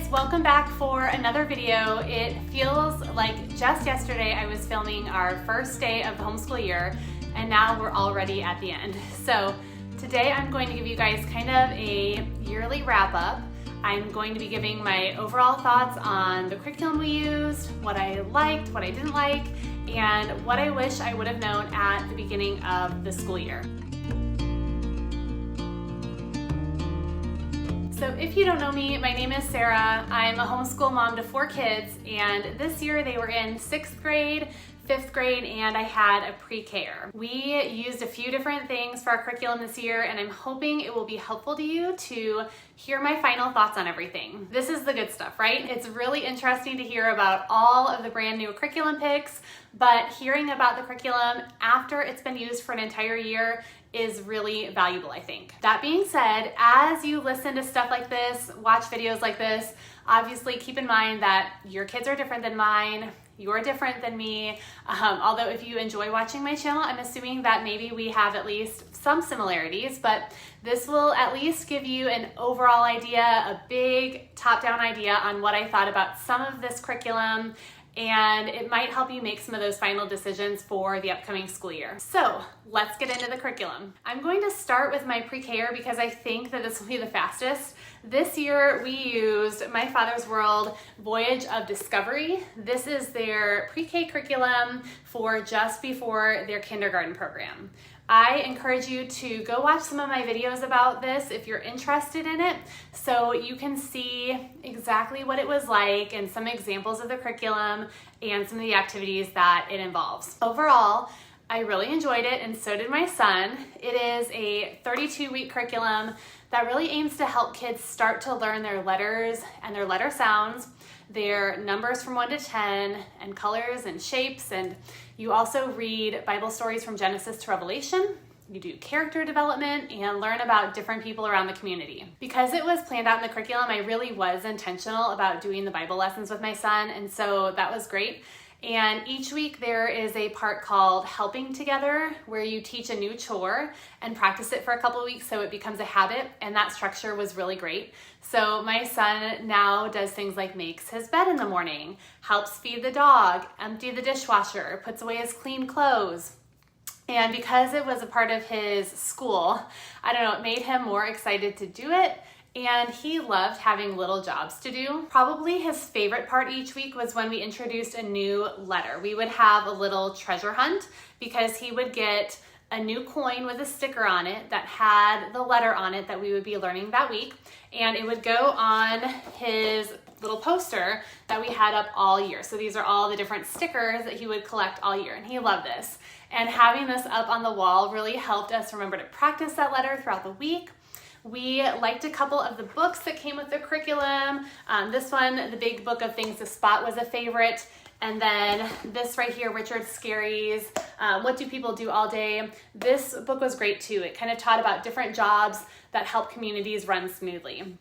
guys, welcome back for another video. It feels like just yesterday I was filming our first day of the homeschool year, and now we're already at the end. So today I'm going to give you guys kind of a yearly wrap up. I'm going to be giving my overall thoughts on the curriculum we used, what I liked, what I didn't like, and what I wish I would have known at the beginning of the school year. So if you don't know me, my name is Sara. I'm a homeschool mom to 4 kids, and this year they were in 6th grade, 5th grade, and I had a pre-K-er. We used a few different things for our curriculum this year, and I'm hoping it will be helpful to you to hear my final thoughts on everything. This is the good stuff, right? It's really interesting to hear about all of the brand new curriculum picks, but hearing about the curriculum after it's been used for an entire year is really valuable, I think. That being said, as you listen to stuff like this, watch videos like this, obviously keep in mind that your kids are different than mine, you're different than me. Although if you enjoy watching my channel, I'm assuming that maybe we have at least some similarities, but this will at least give you an overall idea, a big top-down idea on what I thought about some of this curriculum, and it might help you make some of those final decisions for the upcoming school year. So let's get into the curriculum. I'm going to start with my pre-K-er because I think that this will be the fastest. This year we used My Father's World Voyage of Discovery. This is their pre-K curriculum for just before their kindergarten program. I encourage you to go watch some of my videos about this if you're interested in it, so you can see exactly what it was like and some examples of the curriculum and some of the activities that it involves. Overall, I really enjoyed it, and so did my son. It is a 32-week curriculum that really aims to help kids start to learn their letters and their letter sounds, their numbers from 1 to 10, and colors and shapes. And you also read Bible stories from Genesis to Revelation. You do character development and learn about different people around the community. Because it was planned out in the curriculum, I really was intentional about doing the Bible lessons with my son, and so that was great. And each week there is a part called Helping Together, where you teach a new chore and practice it for a couple of weeks so it becomes a habit, and that structure was really great. So my son now does things like makes his bed in the morning, helps feed the dog, empty the dishwasher, puts away his clean clothes. And because it was a part of his school, I don't know, it made him more excited to do it. And he loved having little jobs to do. Probably his favorite part each week was when we introduced a new letter. We would have a little treasure hunt because he would get a new coin with a sticker on it that had the letter on it that we would be learning that week. And it would go on his little poster that we had up all year. So these are all the different stickers that he would collect all year, and he loved this. And having this up on the wall really helped us remember to practice that letter throughout the week. We liked a couple of the books that came with the curriculum. This one, The Big Book of Things to Spot, was a favorite. And then this right here, Richard Scarry's What Do People Do All Day? This book was great too. It kind of taught about different jobs that help communities run smoothly.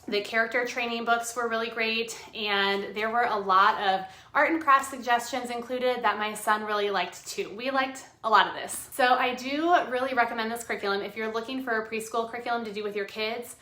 The character training books were really great, and there were a lot of art and craft suggestions included that my son really liked too. We liked a lot of this. So I do really recommend this curriculum if you're looking for a preschool curriculum to do with your kids.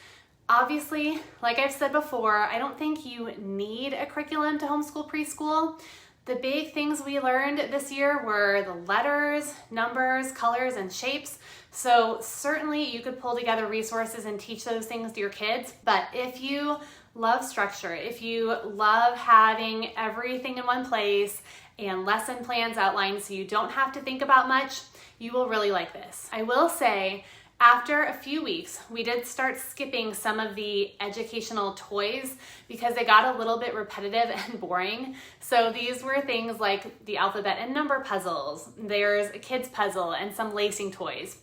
Obviously, like I've said before, I don't think you need a curriculum to homeschool preschool. The big things we learned this year were the letters, numbers, colors, and shapes. So certainly you could pull together resources and teach those things to your kids. But if you love structure, if you love having everything in one place and lesson plans outlined so you don't have to think about much, you will really like this. I will say, after a few weeks, we did start skipping some of the educational toys because they got a little bit repetitive and boring. So these were things like the alphabet and number puzzles. There's a kid's puzzle and some lacing toys.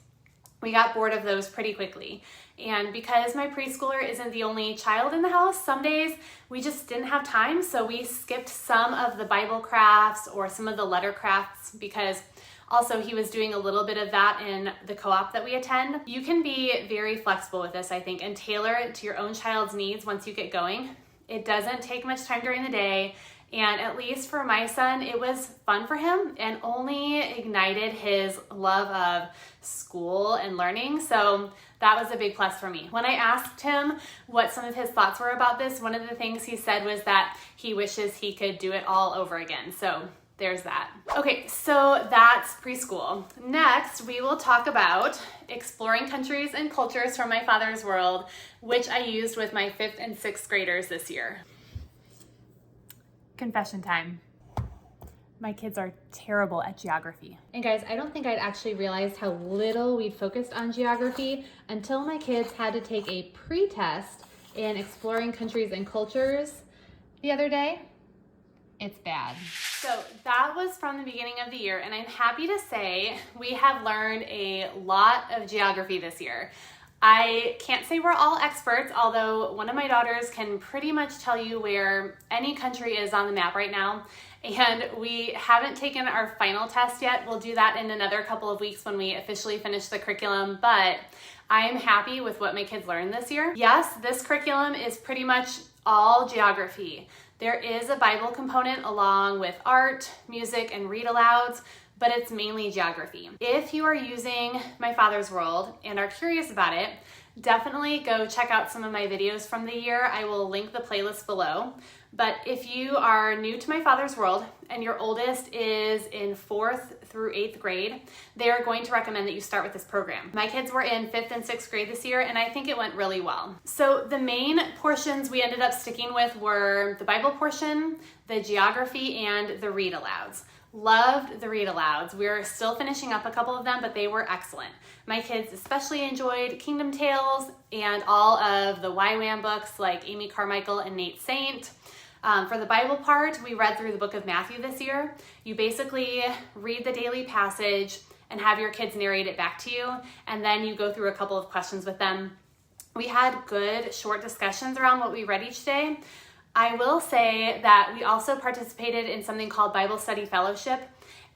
We got bored of those pretty quickly. And because my preschooler isn't the only child in the house, some days we just didn't have time. So we skipped some of the Bible crafts or some of the letter crafts because also he was doing a little bit of that in the co-op that we attend. You can be very flexible with this, I think, and tailor it to your own child's needs once you get going. It doesn't take much time during the day, And at least for my son, it was fun for him and only ignited his love of school and learning. So that was a big plus for me. When I asked him what some of his thoughts were about this, one of the things he said was that he wishes he could do it all over again. So there's that. Okay, so that's preschool. Next, we will talk about exploring countries and cultures from my father's world, which I used with my 5th and 6th graders this year. Confession time. My kids are terrible at geography. And guys, I don't think I'd actually realized how little we'd focused on geography until my kids had to take a pre-test in exploring countries and cultures the other day. It's bad. So that was from the beginning of the year, and I'm happy to say we have learned a lot of geography this year. I can't say we're all experts, although one of my daughters can pretty much tell you where any country is on the map right now. And we haven't taken our final test yet. We'll do that in another couple of weeks when we officially finish the curriculum, but I'm happy with what my kids learned this year. Yes, this curriculum is pretty much all geography. There is a Bible component along with art, music, and read-alouds, but it's mainly geography. If you are using My Father's World and are curious about it, definitely go check out some of my videos from the year. I will link the playlist below. But if you are new to My Father's World and your oldest is in 4th through 8th grade, they are going to recommend that you start with this program. My kids were in 5th and 6th grade this year, and I think it went really well. So the main portions we ended up sticking with were the Bible portion, the geography, and the read-alouds. Loved the read-alouds. We're still finishing up a couple of them, but they were excellent. My kids especially enjoyed Kingdom Tales and all of the YWAM books like Amy Carmichael and Nate Saint. For the Bible part, we read through the book of Matthew this year. You basically read the daily passage and have your kids narrate it back to you, and then you go through a couple of questions with them. We had good short discussions around what we read each day. I will say that we also participated in something called Bible Study Fellowship,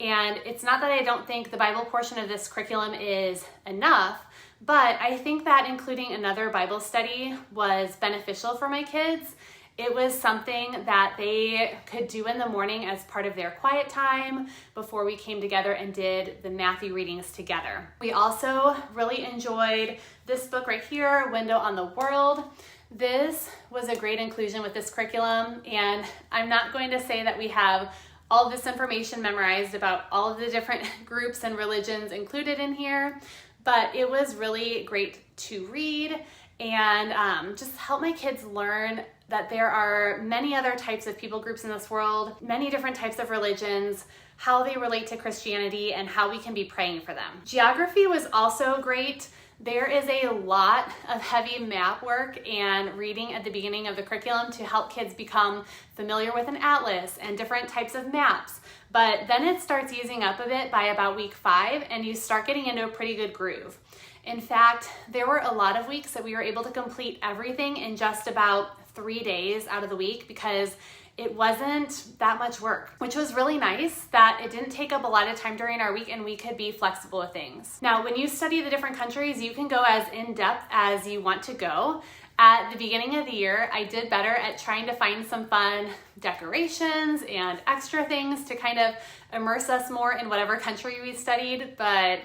and it's not that I don't think the Bible portion of this curriculum is enough, but I think that including another Bible study was beneficial for my kids. It was something that they could do in the morning as part of their quiet time before we came together and did the Matthew readings together. We also really enjoyed this book right here, Window on the World. This was a great inclusion with this curriculum, and I'm not going to say that we have all of this information memorized about all of the different groups and religions included in here, but it was really great to read and just help my kids learn that there are many other types of people groups in this world, many different types of religions, how they relate to Christianity, and how we can be praying for them. Geography was also great. There is a lot of heavy map work and reading at the beginning of the curriculum to help kids become familiar with an atlas and different types of maps. But then it starts easing up a bit by about week 5, and you start getting into a pretty good groove. In fact, there were a lot of weeks that we were able to complete everything in just about 3 days out of the week because it wasn't that much work, which was really nice that it didn't take up a lot of time during our week and we could be flexible with things. Now, when you study the different countries, you can go as in-depth as you want to go. At the beginning of the year, I did better at trying to find some fun decorations and extra things to kind of immerse us more in whatever country we studied, but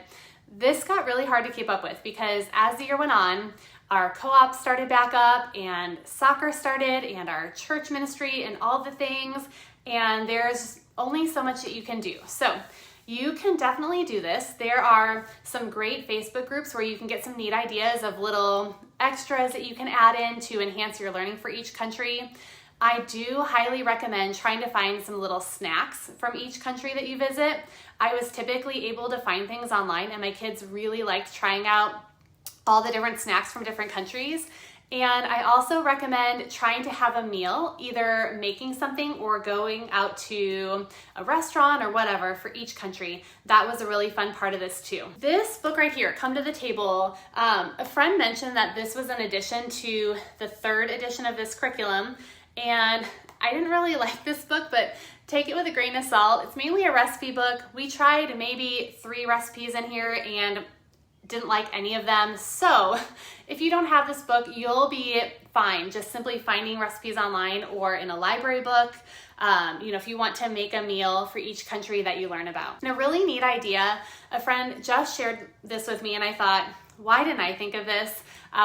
this got really hard to keep up with because as the year went on, our co-op started back up and soccer started and our church ministry and all the things, and there's only so much that you can do. So you can definitely do this. There are some great Facebook groups where you can get some neat ideas of little extras that you can add in to enhance your learning for each country. I do highly recommend trying to find some little snacks from each country that you visit. I was typically able to find things online, and my kids really liked trying out all the different snacks from different countries. And I also recommend trying to have a meal, either making something or going out to a restaurant or whatever for each country. That was a really fun part of this too. This book right here, Come to the Table, a friend mentioned that this was an addition to the 3rd edition of this curriculum, and I didn't really like this book, but take it with a grain of salt. It's mainly a recipe book. We tried maybe 3 recipes in here and didn't like any of them. So if you don't have this book, you'll be fine just simply finding recipes online or in a library book. If you want to make a meal for each country that you learn about. And a really neat idea, a friend just shared this with me and I thought, why didn't I think of this?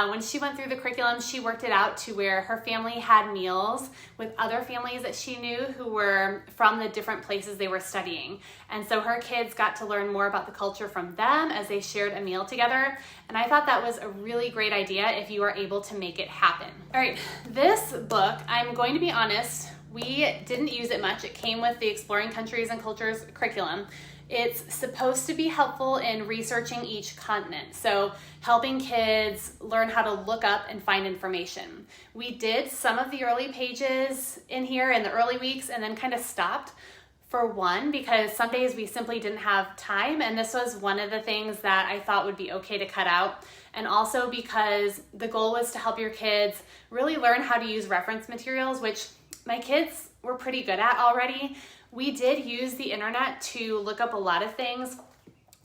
When she went through the curriculum, she worked it out to where her family had meals with other families that she knew who were from the different places they were studying. And so her kids got to learn more about the culture from them as they shared a meal together. And I thought that was a really great idea if you are able to make it happen. All right, this book, I'm going to be honest, we didn't use it much. It came with the Exploring Countries and Cultures curriculum. It's supposed to be helpful in researching each continent, so helping kids learn how to look up and find information. We did some of the early pages in here in the early weeks and then kind of stopped for one because some days we simply didn't have time, and this was one of the things that I thought would be okay to cut out. And also because the goal was to help your kids really learn how to use reference materials, which my kids were pretty good at already. We did use the internet to look up a lot of things,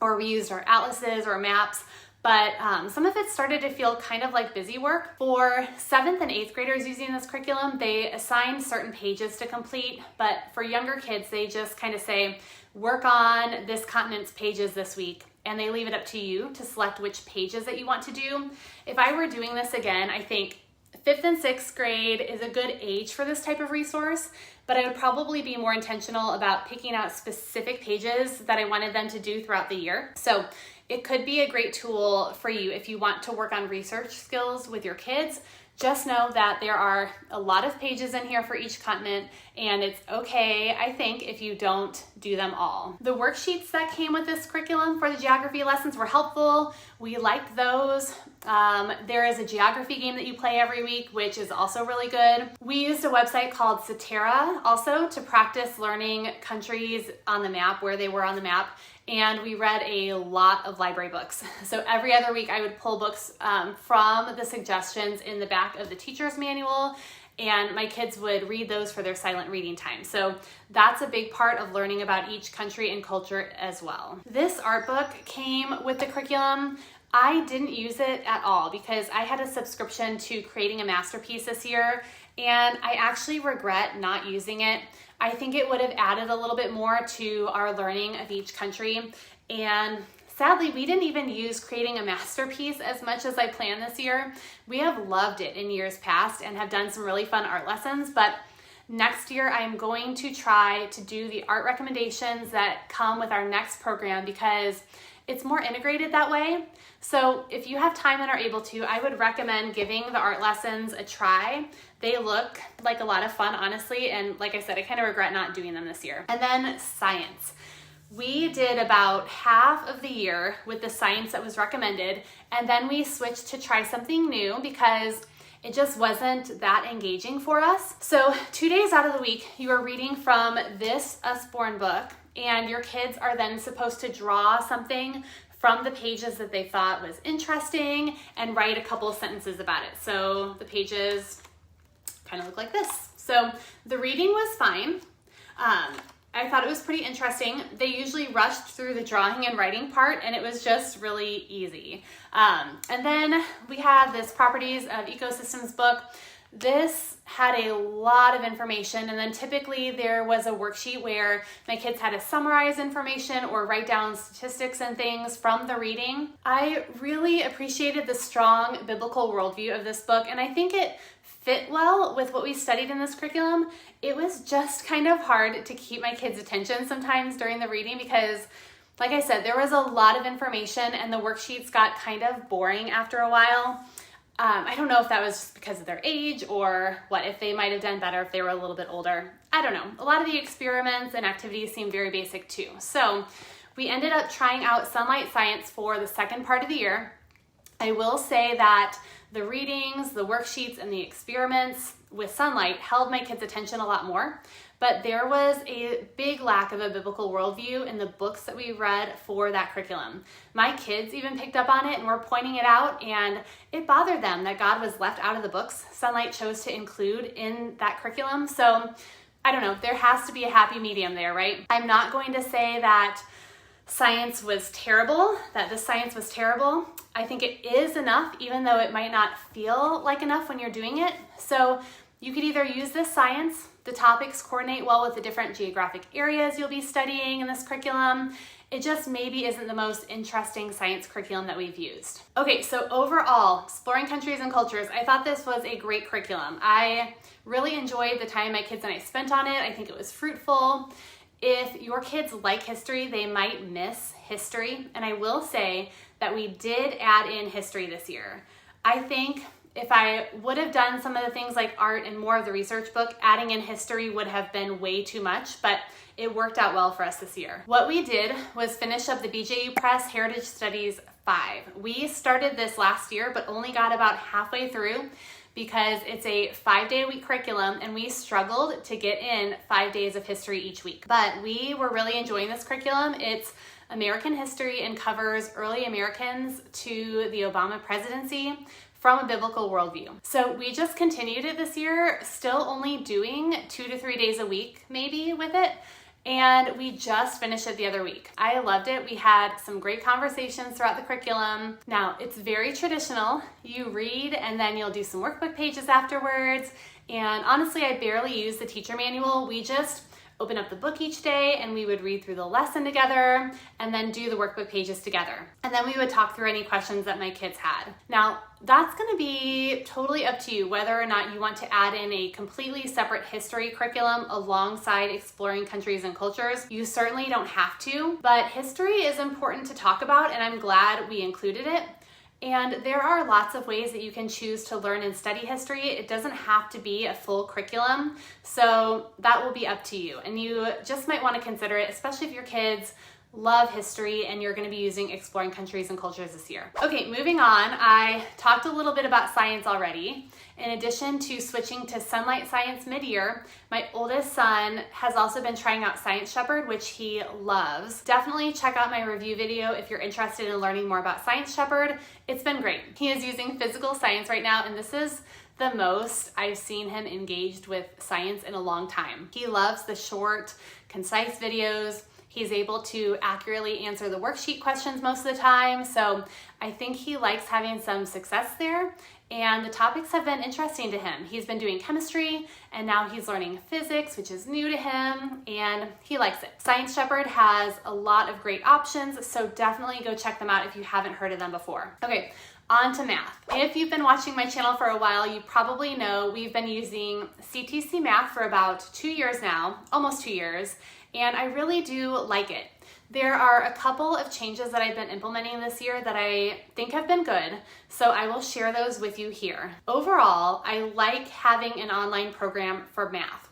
or we used our atlases or maps, but some of it started to feel kind of like busy work. For 7th and 8th graders using this curriculum, they assigned certain pages to complete, but for younger kids, they just kind of say, work on this continent's pages this week, and they leave it up to you to select which pages that you want to do. If I were doing this again, I think 5th and 6th grade is a good age for this type of resource, but I would probably be more intentional about picking out specific pages that I wanted them to do throughout the year. So it could be a great tool for you if you want to work on research skills with your kids. Just know that there are a lot of pages in here for each continent, and it's okay, I think, if you don't do them all. The worksheets that came with this curriculum for the geography lessons were helpful. We liked those. There is a geography game that you play every week, which is also really good. We used a website called Sara also to practice learning countries on the map, where they were on the map. And we read a lot of library books. So every other week I would pull books from the suggestions in the back of the teacher's manual, and my kids would read those for their silent reading time. So that's a big part of learning about each country and culture as well. This art book came with the curriculum. I didn't use it at all because I had a subscription to Creating a Masterpiece this year, and I actually regret not using it. I think it would have added a little bit more to our learning of each country. And sadly, we didn't even use Creating a Masterpiece as much as I planned this year. We have loved it in years past and have done some really fun art lessons, but next year I'm going to try to do the art recommendations that come with our next program because it's more integrated that way. So if you have time and are able to, I would recommend giving the art lessons a try. They look like a lot of fun, honestly, and like I said, I kind of regret not doing them this year. And then science. We did about half of the year with the science that was recommended, and then we switched to try something new because it just wasn't that engaging for us. So 2 days out of the week, you are reading from this Usborne book, and your kids are then supposed to draw something from the pages that they thought was interesting and write a couple of sentences about it. So the pages kind of look like this. So the reading was fine. I thought it was pretty interesting. They usually rushed through the drawing and writing part, and it was just really easy. And then we have this Properties of Ecosystems book. This had a lot of information, and then typically there was a worksheet where my kids had to summarize information or write down statistics and things from the reading. I really appreciated the strong biblical worldview of this book, and I think it fit well with what we studied in this curriculum. It was just kind of hard to keep my kids' attention sometimes during the reading because, like I said, there was a lot of information and the worksheets got kind of boring after a while. I don't know if that was just because of their age or what, if they might have done better if they were a little bit older. I don't know. A lot of the experiments and activities seemed very basic too. So we ended up trying out Sonlight Science for the second part of the year. I will say that the readings, the worksheets, and the experiments with Sonlight held my kids' attention a lot more, but there was a big lack of a biblical worldview in the books that we read for that curriculum. My kids even picked up on it and were pointing it out, and it bothered them that God was left out of the books Sonlight chose to include in that curriculum. So I don't know, there has to be a happy medium there, right? I'm not going to say that science was terrible, that this science was terrible. I think it is enough, even though it might not feel like enough when you're doing it. So you could either use this science, the topics coordinate well with the different geographic areas you'll be studying in this curriculum. It just maybe isn't the most interesting science curriculum that we've used. Okay, so overall, exploring countries and cultures, I thought this was a great curriculum. I really enjoyed the time my kids and I spent on it. I think it was fruitful. If your kids like history, they might miss history. And I will say that we did add in history this year. I think if I would have done some of the things like art and more of the research book, adding in history would have been way too much, but it worked out well for us this year. What we did was finish up the BJU Press Heritage Studies 5. We started this last year, but only got about halfway through because it's a 5-day-a-week curriculum and we struggled to get in 5 days of history each week. But we were really enjoying this curriculum. It's American history and covers early Americans to the Obama presidency from a biblical worldview. So we just continued it this year, still only doing 2 to 3 days a week maybe with it. And we just finished it the other week. I loved it. We had some great conversations throughout the curriculum. Now, it's very traditional. You read and then you'll do some workbook pages afterwards. And honestly, I barely use the teacher manual. We just open up the book each day and we would read through the lesson together and then do the workbook pages together. And then we would talk through any questions that my kids had. Now, that's going to be totally up to you whether or not you want to add in a completely separate history curriculum alongside exploring countries and cultures. You certainly don't have to, but history is important to talk about and I'm glad we included it. And there are lots of ways that you can choose to learn and study history. It doesn't have to be a full curriculum, so that will be up to you. And you just might want to consider it, especially if your kids love history and you're going to be using exploring countries and cultures this year. Okay, moving on. I talked a little bit about science already. In addition to switching to Sonlight Science mid-year, my oldest son has also been trying out Science Shepherd, which he loves. Definitely check out my review video if you're interested in learning more about Science Shepherd. It's been great. He is using physical science right now, and this is the most I've seen him engaged with science in a long time. He loves the short, concise videos. He's able to accurately answer the worksheet questions most of the time, so I think he likes having some success there, and the topics have been interesting to him. He's been doing chemistry, and now he's learning physics, which is new to him, and he likes it. Science Shepherd has a lot of great options, so definitely go check them out if you haven't heard of them before. Okay, on to math. If you've been watching my channel for a while, you probably know we've been using CTCMath for about 2 years now, almost 2 years, and I really do like it. There are a couple of changes that I've been implementing this year that I think have been good, so I will share those with you here. Overall, I like having an online program for math.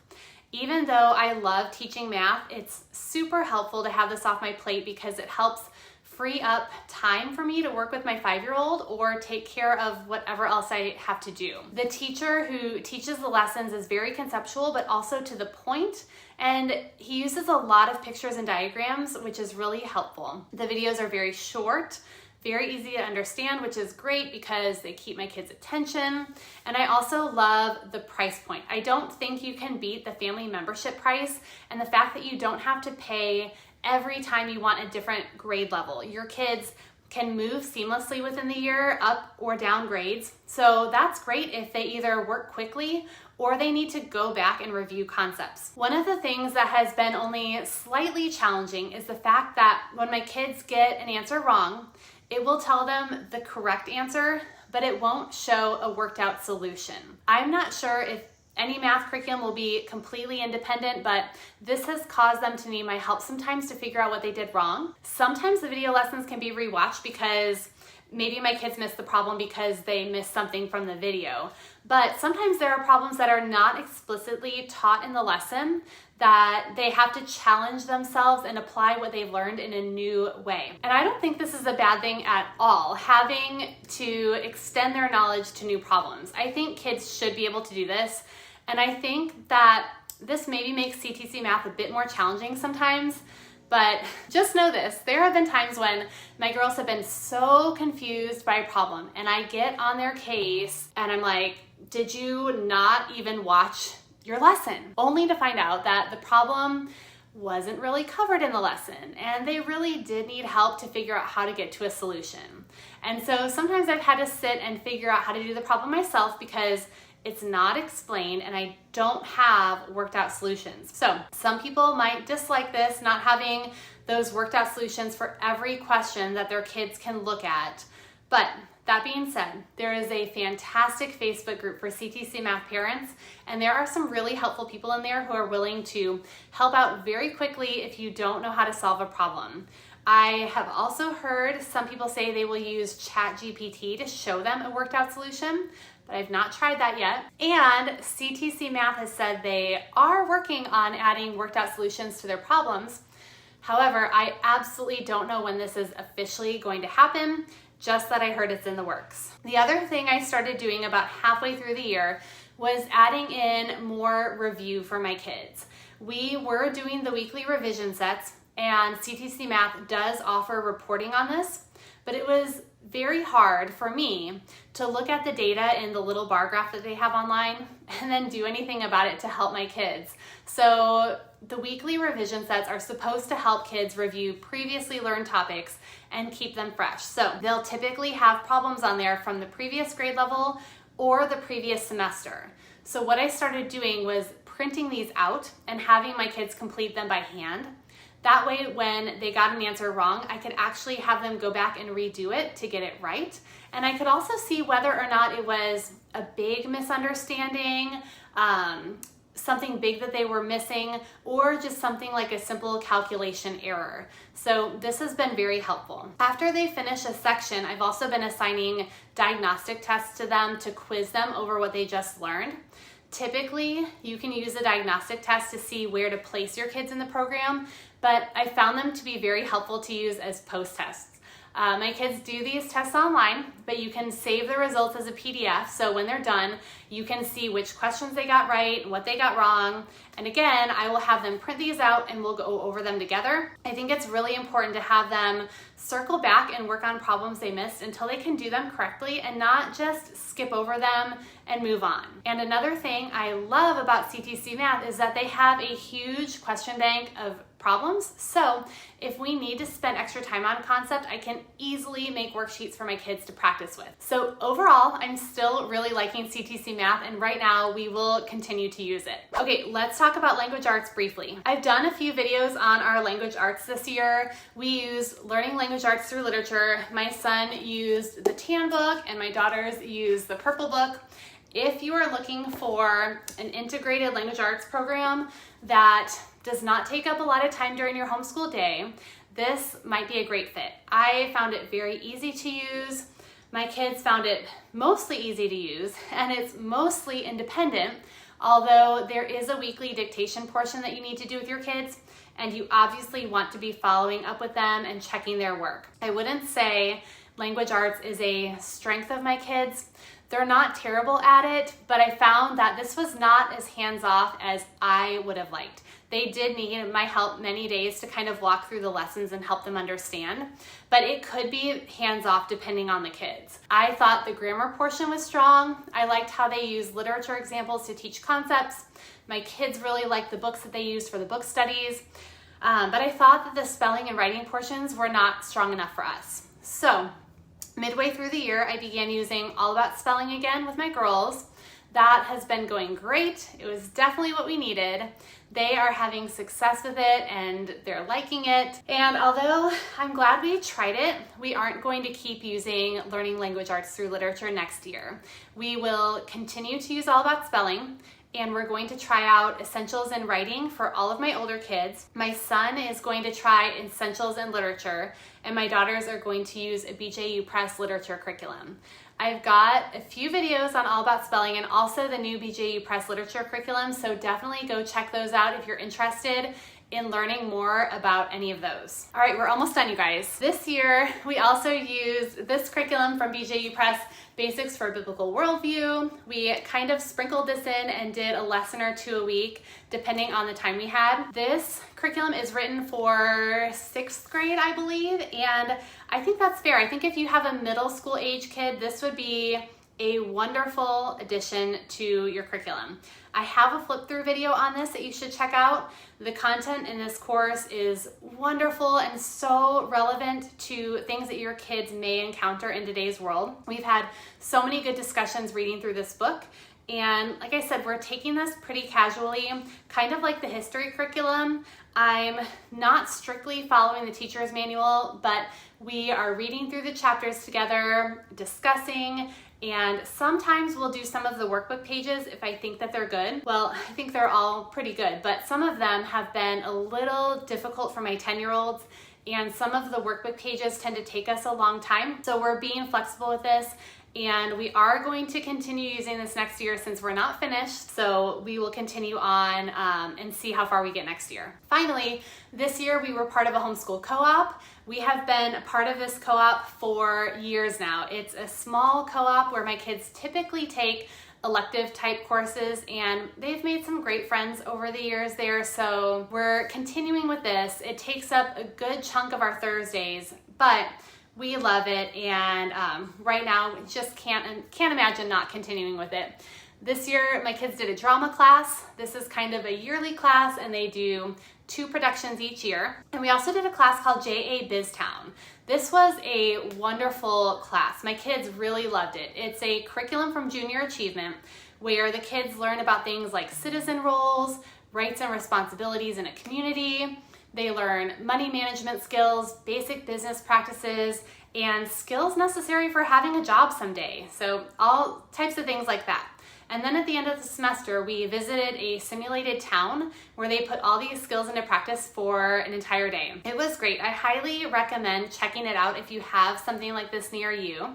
Even though I love teaching math, it's super helpful to have this off my plate because it helps free up time for me to work with my 5-year-old or take care of whatever else I have to do. The teacher who teaches the lessons is very conceptual, but also to the point, and he uses a lot of pictures and diagrams, which is really helpful. The videos are very short, very easy to understand, which is great because they keep my kids' attention. And I also love the price point. I don't think you can beat the family membership price and the fact that you don't have to pay every time you want a different grade level. Your kids can move seamlessly within the year, up or down grades. So that's great if they either work quickly or they need to go back and review concepts. One of the things that has been only slightly challenging is the fact that when my kids get an answer wrong, it will tell them the correct answer, but it won't show a worked out solution. I'm not sure if any math curriculum will be completely independent, but this has caused them to need my help sometimes to figure out what they did wrong. Sometimes the video lessons can be rewatched because maybe my kids missed the problem because they missed something from the video. But sometimes there are problems that are not explicitly taught in the lesson that they have to challenge themselves and apply what they've learned in a new way. And I don't think this is a bad thing at all, having to extend their knowledge to new problems. I think kids should be able to do this. And I think that this maybe makes CTCMath a bit more challenging sometimes, but just know this, there have been times when my girls have been so confused by a problem and I get on their case and I'm like, did you not even watch your lesson? Only to find out that the problem wasn't really covered in the lesson, and they really did need help to figure out how to get to a solution. And so sometimes I've had to sit and figure out how to do the problem myself because it's not explained and I don't have worked out solutions. So some people might dislike this, not having those worked out solutions for every question that their kids can look at. But that being said, there is a fantastic Facebook group for CTCMath parents, and there are some really helpful people in there who are willing to help out very quickly if you don't know how to solve a problem. I have also heard some people say they will use ChatGPT to show them a worked out solution, but I've not tried that yet. And CTCMath has said they are working on adding worked out solutions to their problems. However, I absolutely don't know when this is officially going to happen, just that I heard it's in the works. The other thing I started doing about halfway through the year was adding in more review for my kids. We were doing the weekly revision sets, and CTCMath does offer reporting on this, but it was very hard for me to look at the data in the little bar graph that they have online and then do anything about it to help my kids. So the weekly revision sets are supposed to help kids review previously learned topics and keep them fresh. So they'll typically have problems on there from the previous grade level or the previous semester. So what I started doing was printing these out and having my kids complete them by hand. That way, when they got an answer wrong, I could actually have them go back and redo it to get it right. And I could also see whether or not it was a big misunderstanding, something big that they were missing, or just something like a simple calculation error. So this has been very helpful. After they finish a section, I've also been assigning diagnostic tests to them to quiz them over what they just learned. Typically, you can use a diagnostic test to see where to place your kids in the program, but I found them to be very helpful to use as post-tests. My kids do these tests online, but you can save the results as a PDF, so when they're done, you can see which questions they got right, what they got wrong, and again, I will have them print these out and we'll go over them together. I think it's really important to have them circle back and work on problems they missed until they can do them correctly and not just skip over them and move on. And another thing I love about CTCMath is that they have a huge question bank of problems. So if we need to spend extra time on a concept, I can easily make worksheets for my kids to practice with. So overall, I'm still really liking CTCMath, and right now we will continue to use it. Okay, let's talk about language arts briefly. I've done a few videos on our language arts this year. We use learning language arts through literature. My son used the tan book and my daughters used the purple book. If you are looking for an integrated language arts program that does not take up a lot of time during your homeschool day, this might be a great fit. I found it very easy to use. My kids found it mostly easy to use, and it's mostly independent, although there is a weekly dictation portion that you need to do with your kids, and you obviously want to be following up with them and checking their work. I wouldn't say language arts is a strength of my kids. They're not terrible at it, but I found that this was not as hands-off as I would have liked. They did need my help many days to kind of walk through the lessons and help them understand, but it could be hands-off depending on the kids. I thought the grammar portion was strong. I liked how they used literature examples to teach concepts. My kids really liked the books that they used for the book studies, but I thought that the spelling and writing portions were not strong enough for us. So midway through the year, I began using All About Spelling again with my girls. That has been going great. It was definitely what we needed. They are having success with it and they're liking it. And although I'm glad we tried it, we aren't going to keep using learning language arts through literature next year. We will continue to use All About Spelling, and we're going to try out Essentials in Writing for all of my older kids. My son is going to try Essentials in Literature, and my daughters are going to use a BJU Press literature curriculum. I've got a few videos on All About Spelling and also the new BJU Press literature curriculum, so definitely go check those out if you're interested in learning more about any of those. All right, we're almost done, you guys. This year, we also used this curriculum from BJU Press, Basics for Biblical Worldview. We kind of sprinkled this in and did a lesson or two a week, depending on the time we had. This curriculum is written for 6th grade, I believe, and I think that's fair. I think if you have a middle school age kid, this would be a wonderful addition to your curriculum. I have a flip through video on this that you should check out. The content in this course is wonderful and so relevant to things that your kids may encounter in today's world. We've had so many good discussions reading through this book. And like I said, we're taking this pretty casually, kind of like the history curriculum. I'm not strictly following the teacher's manual, but we are reading through the chapters together, discussing, and sometimes we'll do some of the workbook pages if I think that they're good. Well, I think they're all pretty good, but some of them have been a little difficult for my 10-year-olds, and some of the workbook pages tend to take us a long time. So we're being flexible with this. And we are going to continue using this next year since we're not finished. So we will continue on and see how far we get next year. Finally, this year we were part of a homeschool co-op. We have been a part of this co-op for years now. It's a small co-op where my kids typically take elective type courses, and they've made some great friends over the years there. So we're continuing with this. It takes up a good chunk of our Thursdays, but we love it, and right now just can't imagine not continuing with it. This year my kids did a drama class. This is kind of a yearly class, and they do 2 productions each year. And we also did a class called J.A. BizTown. This was a wonderful class. My kids really loved it. It's a curriculum from Junior Achievement where the kids learn about things like citizen roles, rights and responsibilities in a community. They learn money management skills, basic business practices, and skills necessary for having a job someday. So all types of things like that. And then at the end of the semester, we visited a simulated town where they put all these skills into practice for an entire day. It was great. I highly recommend checking it out if you have something like this near you.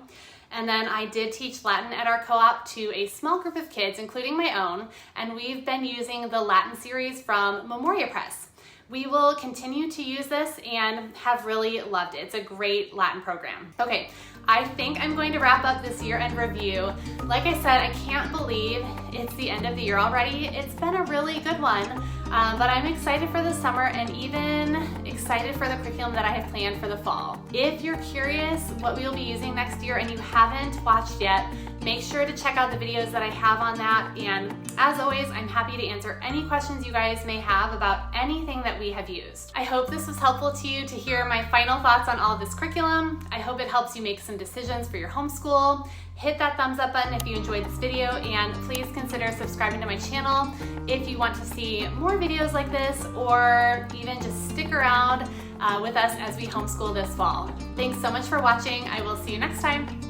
And then I did teach Latin at our co-op to a small group of kids, including my own, and we've been using the Latin series from Memoria Press. We will continue to use this and have really loved it. It's a great Latin program. Okay, I think I'm going to wrap up this year-end review. Like I said, I can't believe it's the end of the year already. It's been a really good one, but I'm excited for the summer and even excited for the curriculum that I have planned for the fall. If you're curious what we will be using next year and you haven't watched yet, make sure to check out the videos that I have on that. And as always, I'm happy to answer any questions you guys may have about anything that we have used. I hope this was helpful to you to hear my final thoughts on all of this curriculum. I hope it helps you make some decisions for your homeschool. Hit that thumbs up button if you enjoyed this video, and please consider subscribing to my channel if you want to see more videos like this, or even just stick around with us as we homeschool this fall. Thanks so much for watching. I will see you next time.